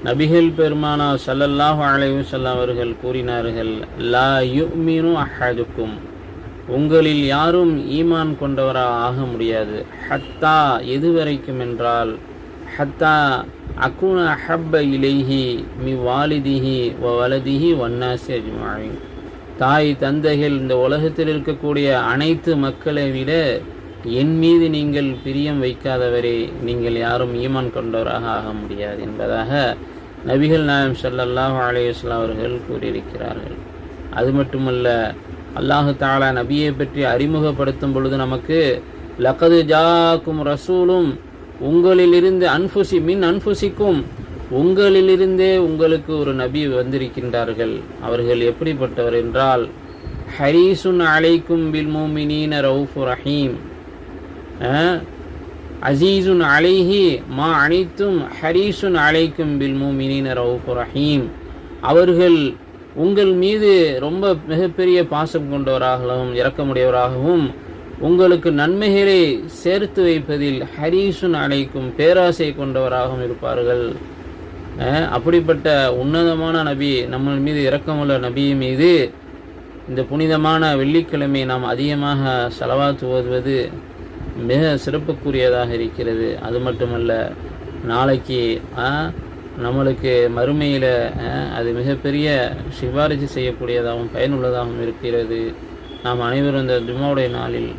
நபிகள் பெருமானா ஸல்லல்லாஹு அலைஹி வஸல்லம் அவர்கள் கூறினார்கள், லா யுமினு அஹதுக்கும், உங்களில் யாரும் ஈமான் கொண்டவராக ஆக முடியாது. ஹத்தா, எதுவரைக்கும் என்றால், ஹத்தா அகுன அஹப்ப இலைஹி மி வாலிதிஹி வ வலதிஹி வன்னாசி அஜ்மாயின், தாய் தந்தைகள் இந்த உலகத்தில் இருக்கக்கூடிய அனைத்து மக்களை விட என் மீது நீங்கள் பிரியம் வைக்காதவரே நீங்கள் யாரும் ஈமான் கொண்டவராக ஆக முடியாது என்பதாக நபிகள் நாயகம் ஸல்லல்லாஹு அலைஹி வஸல்லம் அவர்கள் கூறியிருக்கிறார்கள். அது மட்டுமல்ல, அல்லாஹு தஆலா நபியை பற்றி அறிமுகப்படுத்தும் பொழுது நமக்கு லகது ஜாக்கும் ரசூலும், உங்களிலிருந்து அன்ஃபுசி மின் அன்ஃபுசிக்கும், உங்களிலிருந்தே உங்களுக்கு ஒரு நபி வந்திருக்கின்றார்கள். அவர்கள் எப்படிப்பட்டவர் என்றால், ஹரீசுன் அலைக்கும் பில் முஃமினீன ரவுஃபுர் ரஹீம், அசீசுன் அலைஹி மா அனைத்தும் ஹரீசுன் அலைக்கும் பில் முஃமினீன ரவுஃபுர் ரஹீம், அவர்கள் உங்கள் மீது ரொம்ப மிகப்பெரிய பாசம் கொண்டவராகவும் இரக்கமுடையவராகவும் உங்களுக்கு நன்மைகளை சேர்த்து வைப்பதில் ஹரீசுன் அலைக்கும் பேராசை கொண்டவராகவும் இருப்பார்கள். அப்படிப்பட்ட உன்னதமான நபி, நம்ம மீது இரக்கமுள்ள நபி மீது இந்த புனிதமான வெள்ளிக்கிழமை நாம் அதிகமாக ஸலவாத் ஓதுவது மிக சிறப்புக்குரியதாக இருக்கிறது. அது மட்டுமல்ல, நாளைக்கு நம்மளுக்கு மறுமையில் அது மிகப்பெரிய சிபாரிசு செய்யக்கூடியதாகவும் பயனுள்ளதாகவும் இருக்கிறது. நாம் அனைவரும் இந்த ஜும்மாவுடைய நாளில்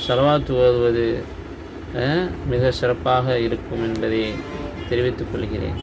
ஸலவாத் ஓதுவது மிக சிறப்பாக இருக்கும் என்பதை தெரிவித்துக் கொள்கிறேன்.